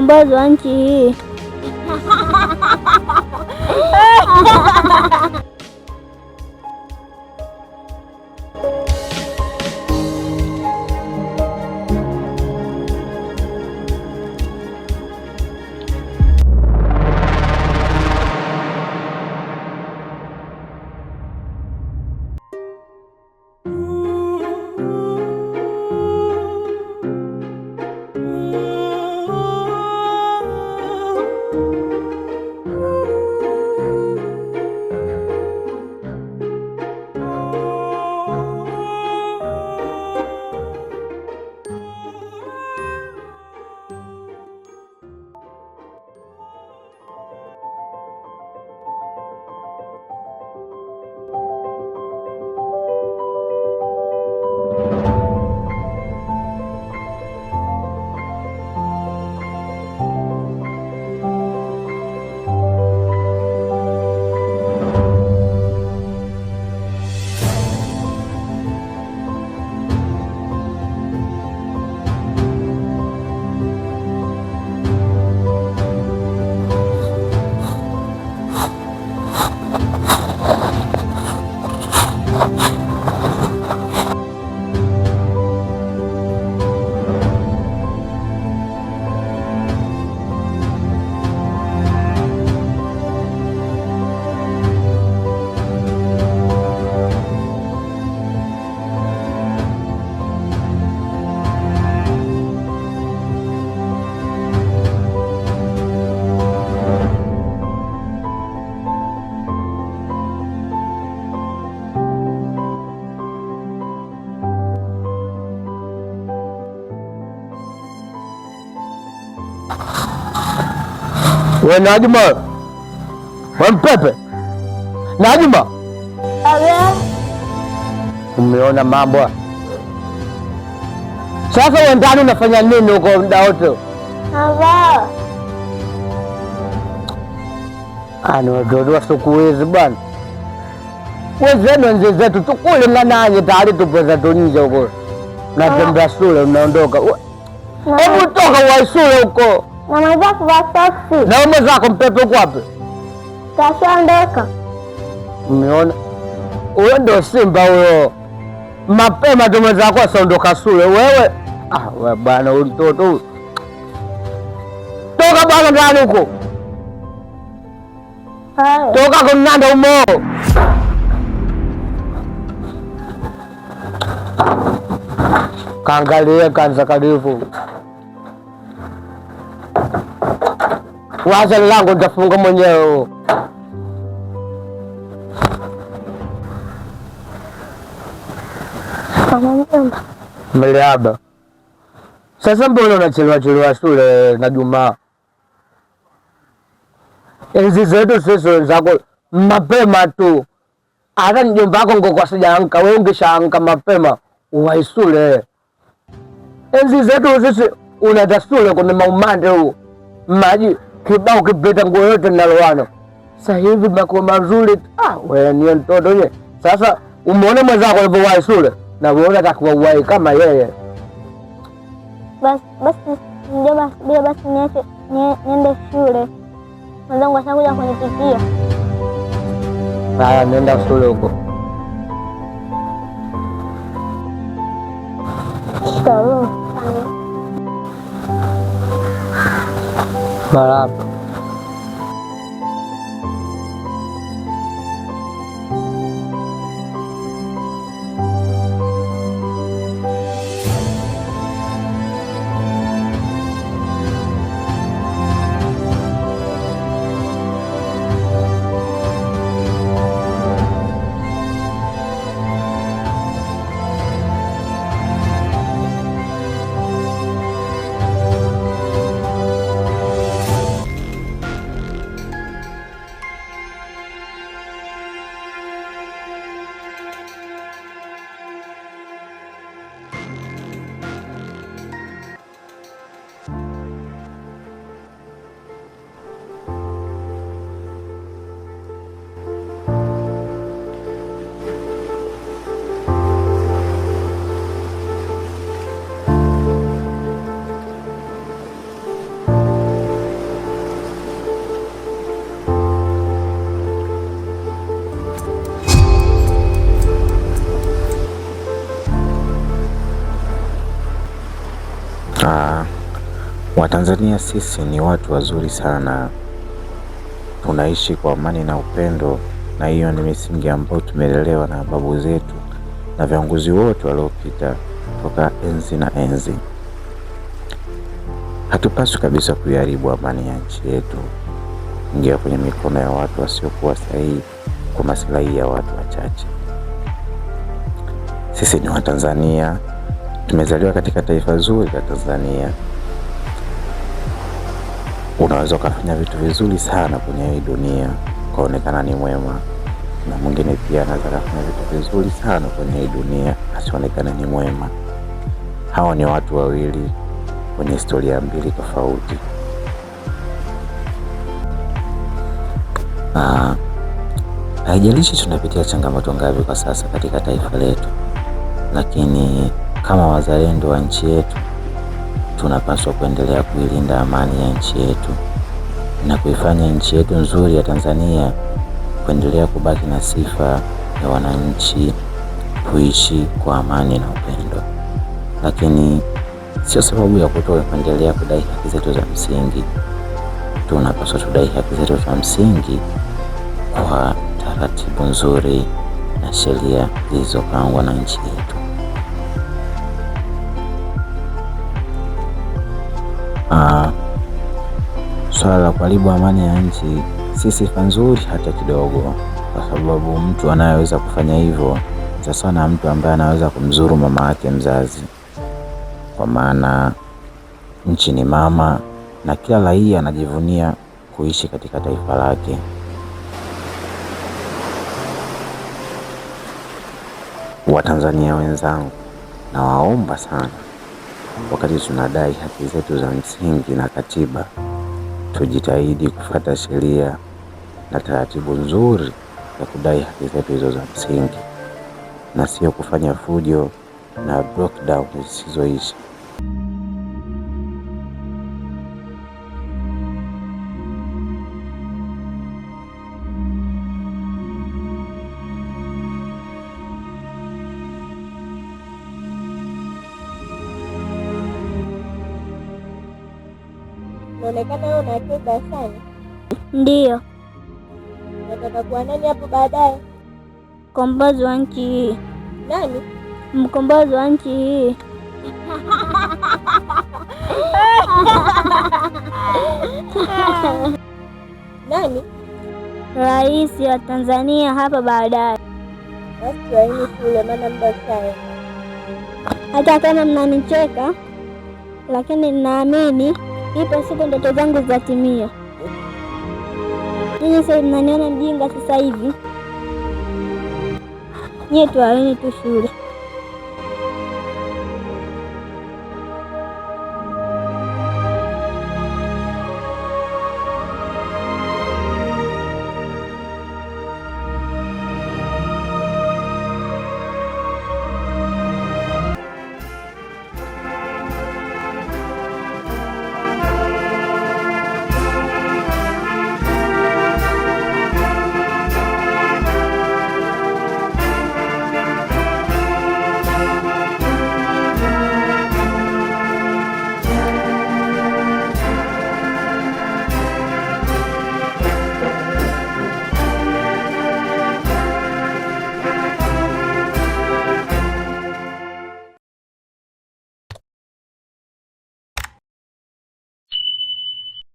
mkombozi wa nchi hii. We Najma, we Mpepe, Najma, umeona mambo sasa? Wewe ndani unafanya nini huko muda wote? Ani watoto wasikuwezi bwana, wezenu nje zetu tukule nananye tayari tupoza tunje huko, natembea shule unaondoka. Hebu toka wa shule huko. Na mwenzako wa taksi. Na mwenzako Mpepe uko wapi? Kashaondoka. Umeona? Wewe ndio simba huyo. Mapema tu mwenzako asaondoka shule. Wewe wewe bana mtoto. Toka bana ndani huko. Toka kwa nanda umo. Kaangalia kanza karifu. Wacha lango nitafunga mwenyewe. Mliaba. Sasa mbona unachelewa shule na Juma? Enzi zetu sisi zako mapema tu. Hata mjomba wako ngoko sijaamka, wewe ungeshaamka mapema uwahi shule. Enzi zetu sisi unaenda shule kuna maumande huo. Maji kibao kipita nguo yote nalowana. Sasa hivi mako mazuri. Wewe ni mtoto ye. Sasa umeona mwenzako alivyowahi shule na wewe atakuwa uwahi kama yeye. Basi niache niende shule. Mwenzangu ashakuja kunipikia. Haya, nenda shule huko. Sawa. Marahaba. Watanzania sisi ni watu wazuri sana, tunaishi kwa amani na upendo, na hiyo ni misingi ambayo tumelelewa na babu zetu na viongozi wote waliopita toka enzi na enzi. Hatupaswi kabisa kuiharibu amani ya nchi yetu, ingia kwenye mikono ya watu wasiokuwa sahihi kwa maslahi ya watu wachache. Sisi ni Watanzania, tumezaliwa katika taifa zuri la Tanzania. Unaweza ukafanya vitu vizuri sana kwenye hii dunia ukaonekana ni mwema, na mwingine pia anaweza kufanya vitu vizuri sana kwenye hii dunia asionekane ni mwema. Hawa ni watu wawili kwenye historia mbili tofauti. Haijalishi tunapitia changamoto ngapi kwa sasa katika taifa letu, lakini kama wazalendo wa nchi yetu tunapaswa kuendelea kuilinda amani ya nchi yetu na kuifanya nchi yetu nzuri ya Tanzania kuendelea kubaki na sifa ya wananchi kuishi kwa amani na upendo. Lakini sio sababu ya kuendelea kudai haki zetu za msingi. Tunapaswa tudai haki zetu za msingi kwa taratibu nzuri na sheria zilizopangwa na nchi yetu. Swala la kuharibu amani ya nchi si sifa nzuri hata kidogo, kwa sababu mtu anayeweza kufanya hivyo sasa na mtu ambaye anaweza kumzuru mama yake mzazi, kwa maana nchi ni mama na kila raia anajivunia kuishi katika taifa lake. Watanzania wenzangu, nawaomba sana, wakati tunadai haki zetu za msingi na katiba, tujitahidi kufuata sheria na taratibu nzuri ya kudai haki zetu hizo za msingi, na sio kufanya fujo na breakdown zisizoisha. Unaonekana wewe una akili darasani. Ndiyo. Unataka kuwa nani hapo baadaye? Mkombozi wa nchi hii. Nani? Mkombozi wa nchi hii. Nani? Rais wa Tanzania hapa baadaye. Basi tuaini shule, maana muda ushaenda. Hata kama mnanicheka, lakini ninaamini ipo siku ndoto zangu zitatimia. Nyinyi sasa mnaniona mjinga sasa hivi. Nyie tuaini tu shule.